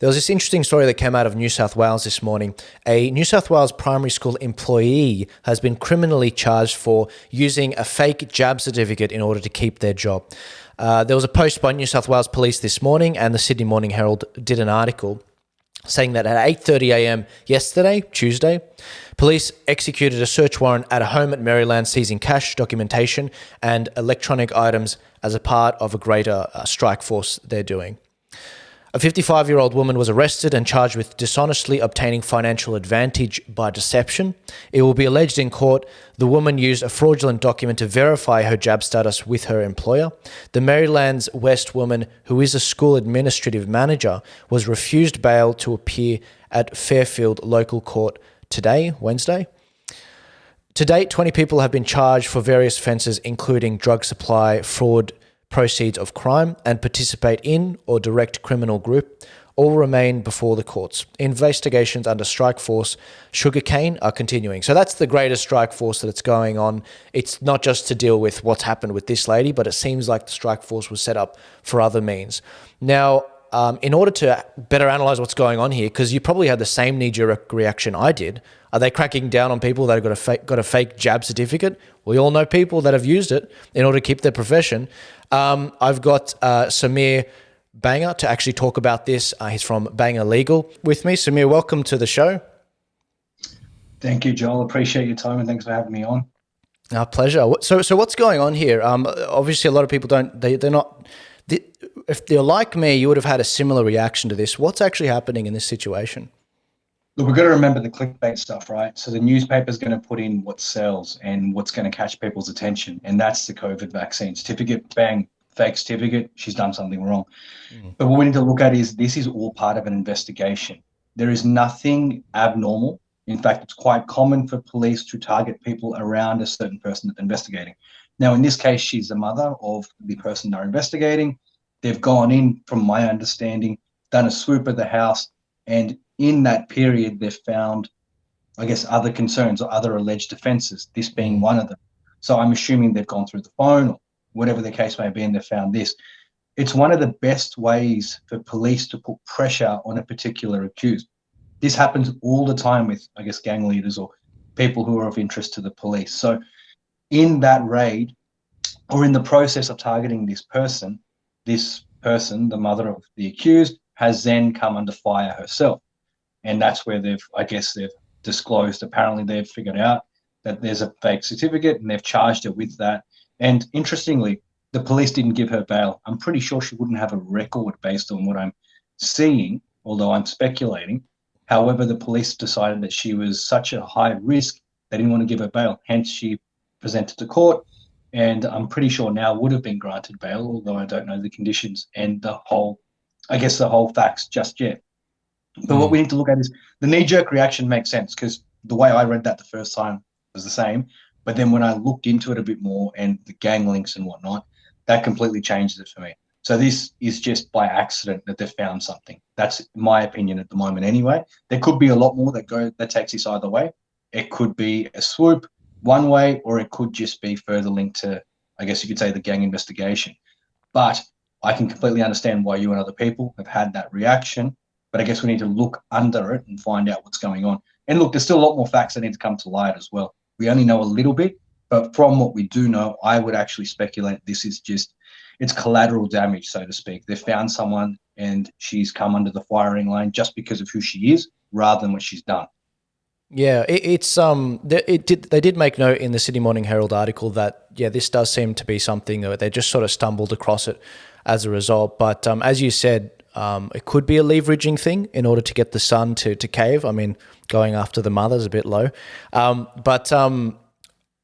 There was this interesting story that came out of New South Wales this morning. A New South Wales primary school employee has been criminally charged for using a fake jab certificate in order to keep their job. There was a post by New South Wales Police this morning, and the Sydney Morning Herald did an article saying that at 8:30 a.m. yesterday, Tuesday, police executed a search warrant at a home at Merrylands, seizing cash, documentation, and electronic items as a part of a greater strike force they're doing. A 55-year-old woman was arrested and charged with dishonestly obtaining financial advantage by deception. It will be alleged in court the woman used a fraudulent document to verify her jab status with her employer. The Merrylands West woman, who is a school administrative manager, was refused bail to appear at Fairfield Local Court today, Wednesday. To date, 20 people have been charged for various offences, including drug supply, fraud, proceeds of crime, and participate in or direct criminal group. All remain before the courts. Investigations under Strike Force Sugarcane are continuing. So that's the greatest strike force that's going on. It's not just to deal with what's happened with this lady, but it seems like the strike force was set up for other means. Now, in order to better analyze what's going on here, because you probably had the same knee-jerk reaction I did, are they cracking down on people that have got a fake jab certificate? We all know people that have used it in order to keep their profession. I've got Samir Banger to actually talk about this. He's from Banger Legal with me. Samir, welcome to the show. Thank you, Joel. Appreciate your time and thanks for having me on. Our pleasure. So what's going on here? Obviously, a lot of people they're not. If they're like me, you would have had a similar reaction to this. What's actually happening in this situation? Look, we've got to remember the clickbait stuff, right? So the newspaper's going to put in what sells and what's going to catch people's attention, and that's the COVID vaccine certificate. Bang, fake certificate. She's done something wrong. But what we need to look at is this is all part of an investigation. There is nothing abnormal. In fact, it's quite common for police to target people around a certain person that they're investigating. Now, in this case, she's the mother of the person they're investigating. They've gone in, from my understanding, done a swoop of the house, and in that period, they've found, I guess, other concerns or other alleged offences, this being one of them. So I'm assuming they've gone through the phone or whatever the case may be, and they've found this. It's one of the best ways for police to put pressure on a particular accused. This happens all the time with, I guess, gang leaders or people who are of interest to the police. So in that raid, or in the process of targeting this person, the mother of the accused, has then come under fire herself. And that's where they've disclosed, apparently they've figured out that there's a fake certificate and they've charged her with that. And interestingly, the police didn't give her bail. I'm pretty sure she wouldn't have a record based on what I'm seeing, although I'm speculating. However, the police decided that she was such a high risk, they didn't want to give her bail. Hence, she presented to court, and I'm pretty sure now would have been granted bail, although I don't know the conditions and the whole facts just yet. But what we need to look at is the knee-jerk reaction makes sense, because the way I read that the first time was the same. But then when I looked into it a bit more and the gang links and whatnot, that completely changes it for me. So this is just by accident that they've found something. That's my opinion at the moment anyway. There could be a lot more that takes this either way. It could be a swoop one way, or it could just be further linked to, I guess you could say, the gang investigation. But I can completely understand why you and other people have had that reaction. But I guess we need to look under it and find out what's going on. And look, there's still a lot more facts that need to come to light as well. We only know a little bit, but from what we do know, I would actually speculate this is just, it's collateral damage, so to speak. They found someone and she's come under the firing line just because of who she is rather than what she's done. Yeah, they did make note in the Sydney Morning Herald article that, yeah, this does seem to be something that they just sort of stumbled across it as a result. But as you said, it could be a leveraging thing in order to get the son to cave. I mean, going after the mother is a bit low. But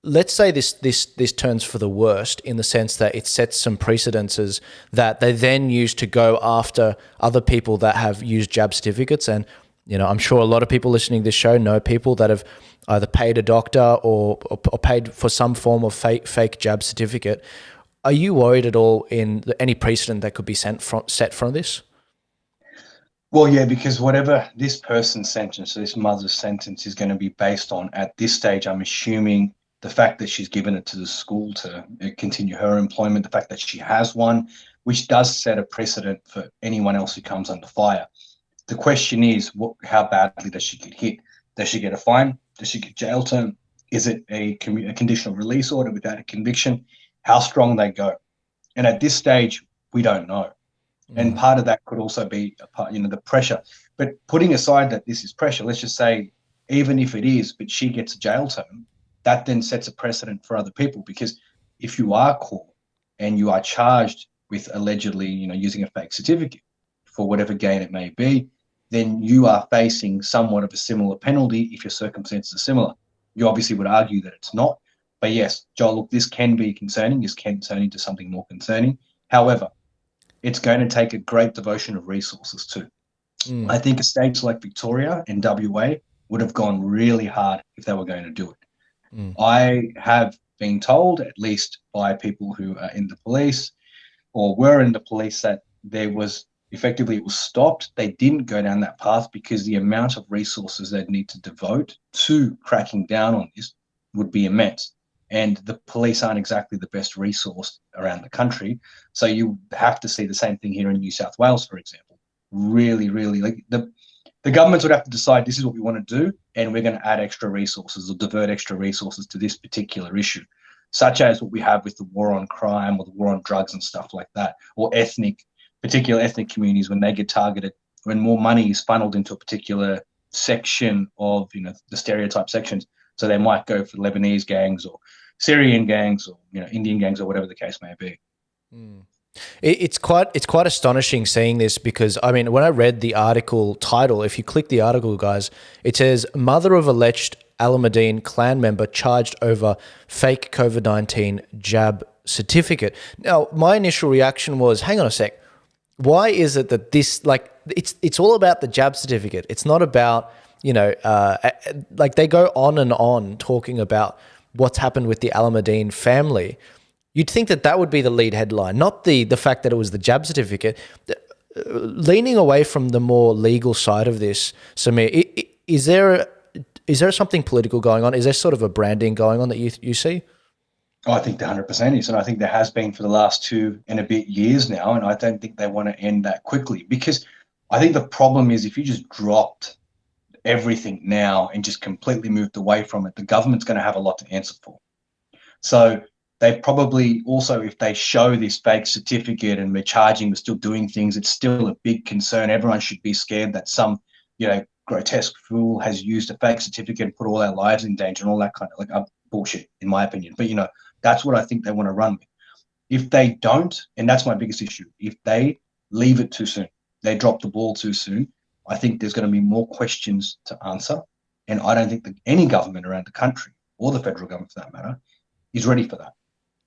let's say this turns for the worst, in the sense that it sets some precedences that they then use to go after other people that have used jab certificates. And, you know, I'm sure a lot of people listening to this show know people that have either paid a doctor or paid for some form of fake jab certificate. Are you worried at all in any precedent that could be set from this? Well, yeah, because whatever this person's sentence, this mother's sentence, is going to be based on at this stage, I'm assuming the fact that she's given it to the school to continue her employment, the fact that she has one, which does set a precedent for anyone else who comes under fire. The question is, how badly does she get hit? Does she get a fine? Does she get jail term? Is it a conditional release order without a conviction? How strong they go? And at this stage, we don't know. And Mm. part of that could also be a part, the pressure. But putting aside that this is pressure, let's just say, even if it is, but she gets a jail term, that then sets a precedent for other people. Because if you are caught and you are charged with allegedly, using a fake certificate for whatever gain it may be, then you are facing somewhat of a similar penalty if your circumstances are similar. You obviously would argue that it's not. But yes, Joel, look, this can be concerning. This can turn into something more concerning. However, it's going to take a great devotion of resources too. Mm. I think states like Victoria and WA would have gone really hard if they were going to do it. Mm. I have been told, at least by people who are in the police or were in the police, that there was effectively it was stopped. They didn't go down that path because the amount of resources they'd need to devote to cracking down on this would be immense. And the police aren't exactly the best resource around the country. So you have to see the same thing here in New South Wales, for example. Really, really, like the governments would have to decide this is what we want to do, and we're going to add extra resources or divert extra resources to this particular issue, such as what we have with the war on crime or the war on drugs and stuff like that, or particular ethnic communities when they get targeted, when more money is funneled into a particular section of, the stereotype sections. So they might go for Lebanese gangs or Syrian gangs or, Indian gangs or whatever the case may be. Mm. It's quite astonishing seeing this because I mean when I read the article title, if you click the article, guys, it says mother of alleged Alameddine clan member charged over fake COVID-19 jab certificate. Now my initial reaction was, hang on a sec, why is it that this it's all about the jab certificate? It's not about like they go on talking about what's happened with the Alameddine family. You'd think that that would be the lead headline, not the fact that it was the jab certificate. Leaning away from the more legal side of this, Samir, is there something political going on? Is there sort of a branding going on that you see? Oh, I think the 100% is, and I think there has been for the last 2 and a bit years now, and I don't think they want to end that quickly because I think the problem is if you just dropped everything now and just completely moved away from it, the government's going to have a lot to answer for. So they probably also, if they show this fake certificate and we're charging, we're still doing things, it's still a big concern. Everyone should be scared that some, grotesque fool has used a fake certificate and put all our lives in danger and all that kind of bullshit, in my opinion. But, that's what I think they want to run with. If they don't, and that's my biggest issue, if they leave it too soon, they drop the ball too soon, I think there's going to be more questions to answer. And I don't think that any government around the country, or the federal government for that matter, is ready for that.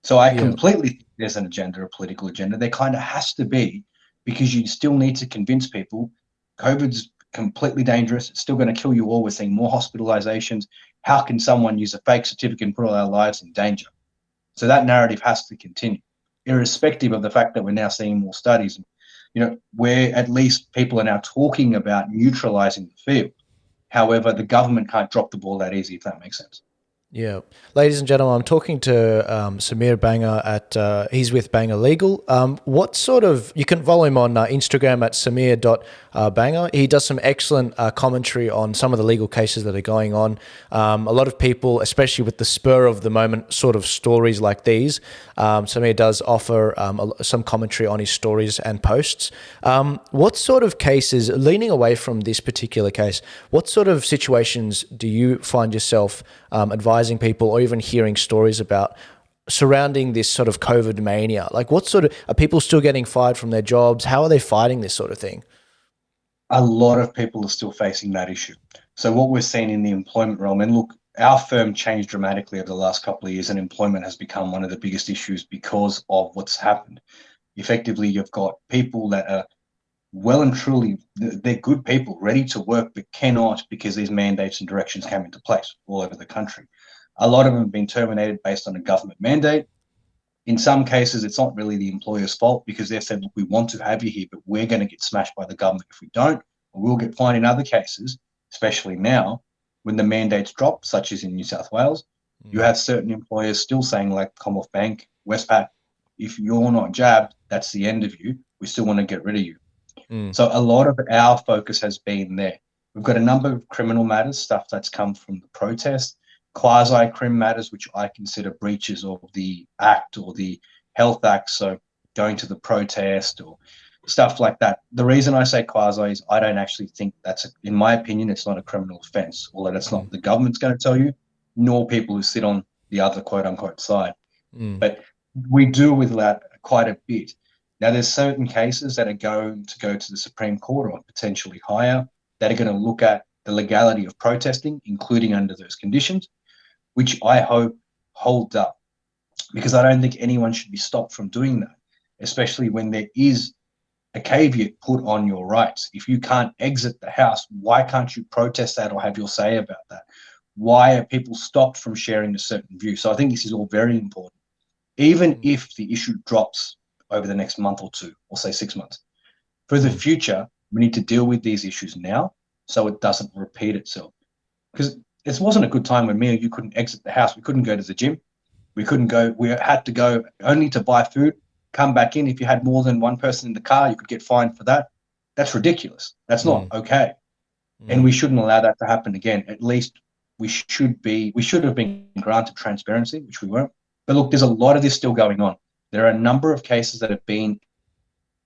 So I Yeah. completely think there's an agenda, a political agenda. There kind of has to be, because you still need to convince people COVID's completely dangerous. It's still going to kill you all. We're seeing more hospitalizations. How can someone use a fake certificate and put all our lives in danger? So that narrative has to continue, irrespective of the fact that we're now seeing more studies. Where at least people are now talking about neutralizing the field. However, the government can't drop the ball that easy, if that makes sense. Yeah. Ladies and gentlemen, I'm talking to Samir Banger he's with Banger Legal. What sort of, you can follow him on Instagram at samir.banger. He does some excellent commentary on some of the legal cases that are going on. A lot of people, especially with the spur of the moment sort of stories like these, Samir does offer some commentary on his stories and posts. What sort of cases, leaning away from this particular case, what sort of situations do you find yourself advising people or even hearing stories about surrounding this sort of COVID mania? Like what sort of, are people still getting fired from their jobs? How are they fighting this sort of thing? A lot of people are still facing that issue. So what we're seeing in the employment realm, and look, our firm changed dramatically over the last couple of years, and employment has become one of the biggest issues because of what's happened. Effectively, you've got people that are well and truly, they're good people, ready to work, but cannot because these mandates and directions came into place all over the country. A lot of them have been terminated based on a government mandate. In some cases, it's not really the employer's fault because they've said, look, we want to have you here, but we're going to get smashed by the government if we don't, or we'll get fined in other cases, especially now when the mandates drop, such as in New South Wales. You have certain employers still saying, like Commonwealth Bank, Westpac, if you're not jabbed, that's the end of you. We still want to get rid of you. So a lot of our focus has been there. We've got a number of criminal matters, stuff that's come from the protest, quasi-crim matters, which I consider breaches of the Act or the Health Act. So going to the protest or stuff like that. The reason I say quasi is I don't actually think in my opinion, it's not a criminal offence, although that's not the government's going to tell you, nor people who sit on the other quote unquote side. But we deal with that quite a bit. Now, there's certain cases that are going to go to the Supreme Court or potentially higher that are going to look at the legality of protesting, including under those conditions, which I hope hold up, because I don't think anyone should be stopped from doing that, especially when there is a caveat put on your rights. If you can't exit the house, why can't you protest that or have your say about that? Why are people stopped from sharing a certain view? So I think this is all very important. Even if the issue drops over the next month or two, or say 6 months, for the future, we need to deal with these issues now so it doesn't repeat itself. Because it wasn't a good time when me or you couldn't exit the house. We couldn't go to the gym. We couldn't go. We had to go only to buy food, come back in. If you had more than one person in the car, you could get fined for that. That's ridiculous. That's not okay. And we shouldn't allow that to happen again. At least we should have been granted transparency, which we weren't. But look, there's a lot of this still going on. There are a number of cases that have been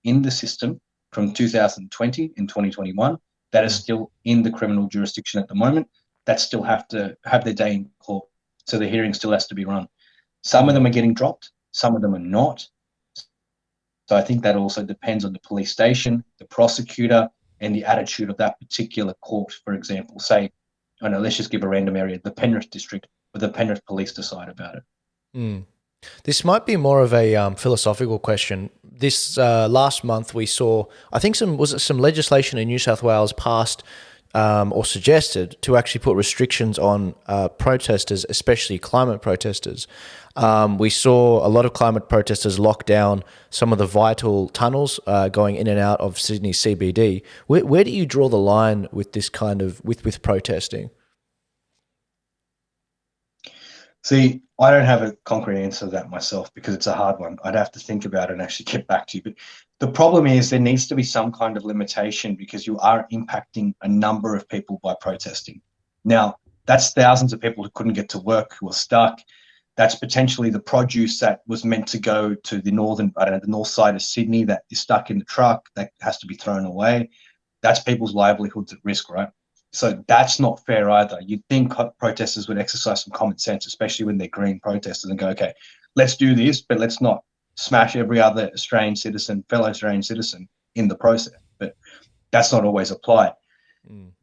in the system from 2020 and 2021 that are still in the criminal jurisdiction at the moment that still have to have their day in court. So the hearing still has to be run. Some of them are getting dropped. Some of them are not. So I think that also depends on the police station, the prosecutor, and the attitude of that particular court. For example, say, I know, let's just give a random area, the Penrith district, or the Penrith police decide about it. This might be more of a philosophical question. This last month we saw, I think some legislation in New South Wales passed or suggested to actually put restrictions on protesters, especially climate protesters. We saw a lot of climate protesters lock down some of the vital tunnels going in and out of Sydney CBD. Where do you draw the line with this kind of with protesting? See, I don't have a concrete answer to that myself because it's a hard one. I'd have to think about it and actually get back to you. But the problem is there needs to be some kind of limitation because you are impacting a number of people by protesting. Now, that's thousands of people who couldn't get to work, who are stuck. That's potentially the produce that was meant to go to the north side of Sydney that is stuck in the truck that has to be thrown away. That's people's livelihoods at risk, right? So that's not fair either. You'd think protesters would exercise some common sense, especially when they're green protesters, and go, okay, let's do this, but let's not smash every other fellow Australian citizen in the process. But that's not always applied.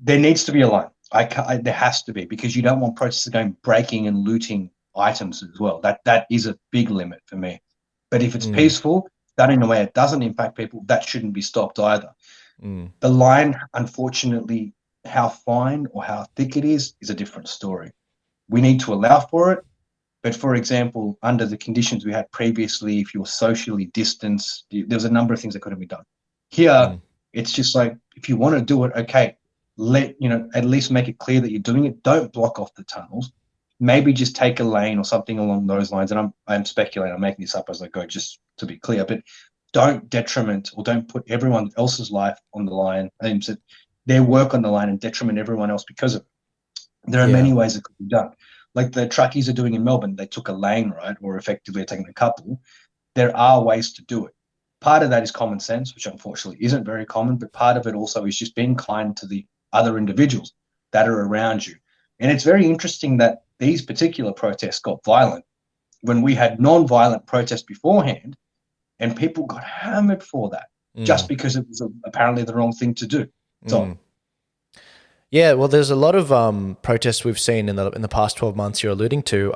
There needs to be a line. There has to be, because you don't want protesters going breaking and looting items as well. That is a big limit for me. But if it's peaceful, done in a way it doesn't impact people, that shouldn't be stopped either. The line, unfortunately, how fine or how thick it is a different story. We need to allow for it. But for example, under the conditions we had previously, if you were socially distanced, there was a number of things that couldn't be done. Here, it's just like, if you want to do it, okay, at least make it clear that you're doing it. Don't block off the tunnels. Maybe just take a lane or something along those lines. And I'm speculating, I'm making this up as I go, just to be clear. But don't detriment or don't put everyone else's life on the line. Their work on the line and detriment everyone else because of it. There are many ways it could be done. Like the truckies are doing in Melbourne, they took a lane, right? Or effectively are taking a couple. There are ways to do it. Part of that is common sense, which unfortunately isn't very common, but part of it also is just being kind to the other individuals that are around you. And it's very interesting that these particular protests got violent when we had non-violent protests beforehand, and people got hammered for that just because it was apparently the wrong thing to do. So, yeah, well, there's a lot of protests we've seen in the past 12 months you're alluding to.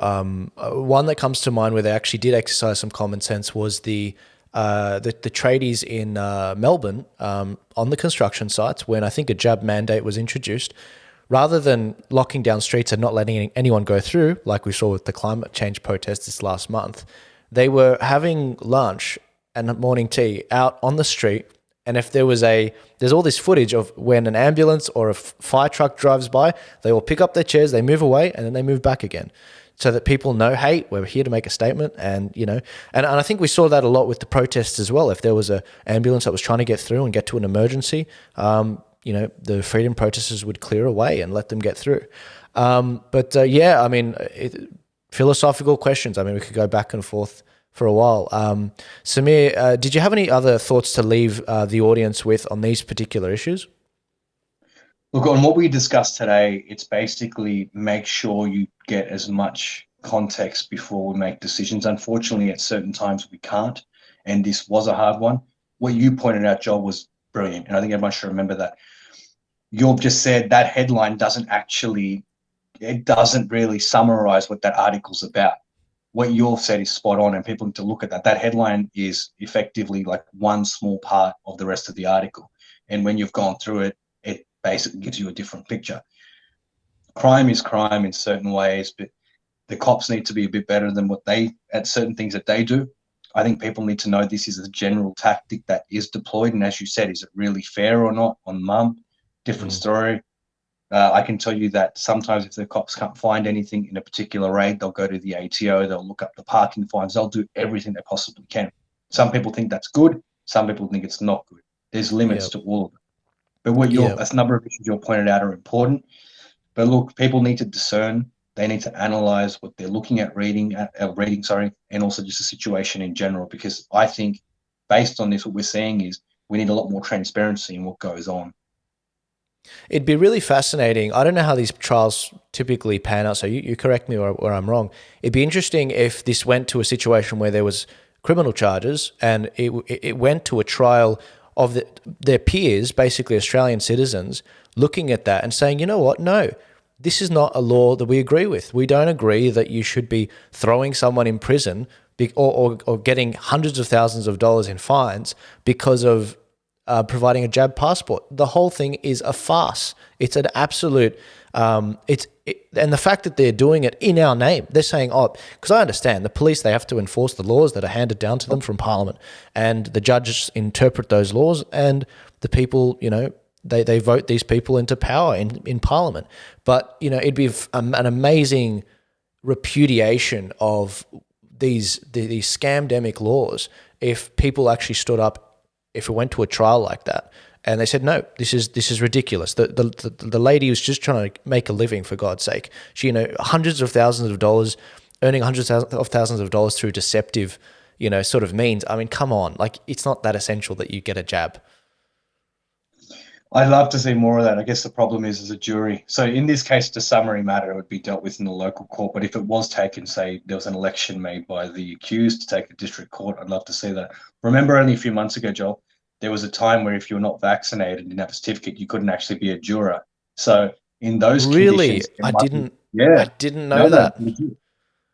One that comes to mind where they actually did exercise some common sense was the tradies in Melbourne on the construction sites when I think a jab mandate was introduced. Rather than locking down streets and not letting anyone go through, like we saw with the climate change protests this last month, they were having lunch and morning tea out on the street. And if there's all this footage of when an ambulance or a fire truck drives by, they will pick up their chairs, they move away, and then they move back again. so that people know, hey, we're here to make a statement. And, and I think we saw that a lot with the protests as well. If there was an ambulance that was trying to get through and get to an emergency, the freedom protesters would clear a way and let them get through. Yeah, I mean, philosophical questions. I mean, we could go back and forth for a while. Samir, did you have any other thoughts to leave the audience with on these particular issues? Look, on what we discussed today, it's basically make sure you get as much context before we make decisions. Unfortunately, at certain times we can't, and this was a hard one. What you pointed out, Joel, was brilliant, and I think everyone should remember that. You've just said that headline doesn't really summarize what that article's about. What you've said is spot on, and people need to look at that. That headline is effectively like one small part of the rest of the article, and when you've gone through it, it basically gives you a different picture. Crime is crime in certain ways, but the cops need to be a bit better than at certain things that they do. I think people need to know this is a general tactic that is deployed, and as you said, is it really fair or not on mum? Different story. I can tell you that sometimes if the cops can't find anything in a particular raid, they'll go to the ATO, they'll look up the parking fines, they'll do everything they possibly can. Some people think that's good, some people think it's not good. There's limits to all of it. But a number of issues you pointed out are important. But look, people need to discern. They need to analyze what they're looking at reading, and also just the situation in general. Because I think, based on this, what we're seeing is we need a lot more transparency in what goes on. It'd be really fascinating. I don't know how these trials typically pan out, so you correct me where I'm wrong. It'd be interesting if this went to a situation where there was criminal charges and it went to a trial of their peers, basically Australian citizens, looking at that and saying, you know what, no, this is not a law that we agree with. We don't agree that you should be throwing someone in prison or getting hundreds of thousands of dollars in fines because of providing a jab passport. The whole thing is a farce. It's an absolute, and the fact that they're doing it in our name, they're saying, because I understand the police, they have to enforce the laws that are handed down to them from Parliament, and the judges interpret those laws, and the people, they vote these people into power in Parliament. But, it'd be an amazing repudiation of these scamdemic laws if people actually stood up, if it went to a trial like that, and they said, no, this is ridiculous. The lady who's just trying to make a living, for God's sake, she, hundreds of thousands of dollars, earning hundreds of thousands of dollars through deceptive, sort of means. I mean, come on, like, it's not that essential that you get a jab. I'd love to see more of that. I guess the problem is as a jury. So in this case, the summary matter would be dealt with in the local court. But if it was taken, say there was an election made by the accused to take the district court, I'd love to see that. Remember only a few months ago, Joel, there was a time where if you were not vaccinated and didn't have a certificate, you couldn't actually be a juror. So in those conditions, I didn't know that.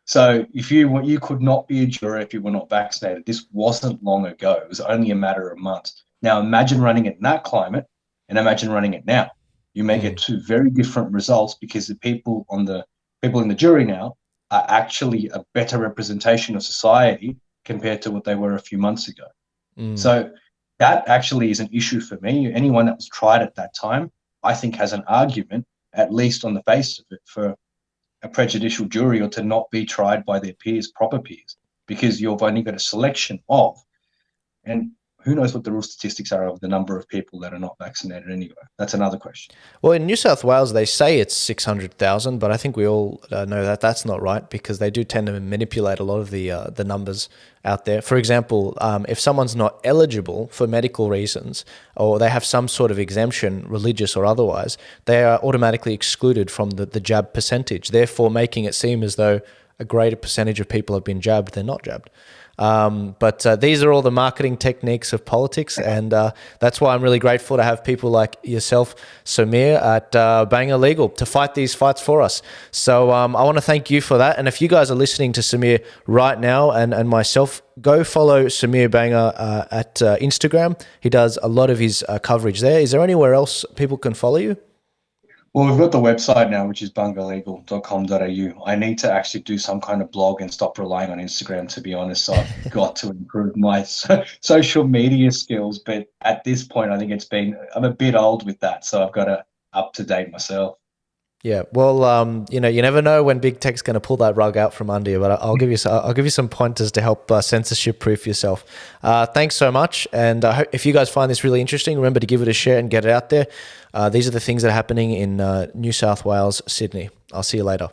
So if you could not be a juror if you were not vaccinated. This wasn't long ago. It was only a matter of months. Now imagine running it in that climate. And imagine running it now. You may get two very different results because the people in the jury now are actually a better representation of society compared to what they were a few months ago. So that actually is an issue for me. Anyone that was tried at that time, I think, has an argument, at least on the face of it, for a prejudicial jury or to not be tried by their peers, proper peers, because you've only got a selection of, and who knows what the real statistics are of the number of people that are not vaccinated anyway. That's another question. Well, in New South Wales, they say it's 600,000, but I think we all know that that's not right because they do tend to manipulate a lot of the numbers out there. For example, if someone's not eligible for medical reasons or they have some sort of exemption, religious or otherwise, they are automatically excluded from the jab percentage, therefore making it seem as though a greater percentage of people have been jabbed than not jabbed. But these are all the marketing techniques of politics, and that's why I'm really grateful to have people like yourself, Samir, at Banger Legal to fight these fights for us. So I want to thank you for that. And if you guys are listening to Samir right now and myself, go follow Samir Banger at Instagram. He does a lot of his coverage there. Is there anywhere else people can follow you? Well, we've got the website now, which is bungerlegal.com.au. I need to actually do some kind of blog and stop relying on Instagram, to be honest. So I've got to improve my social media skills. But at this point, I think I'm a bit old with that. So I've got to up to date myself. Yeah, well, you know, you never know when big tech's going to pull that rug out from under you. But I'll give you some pointers to help censorship proof yourself. Thanks so much, and if you guys find this really interesting, remember to give it a share and get it out there. These are the things that are happening in New South Wales, Sydney. I'll see you later.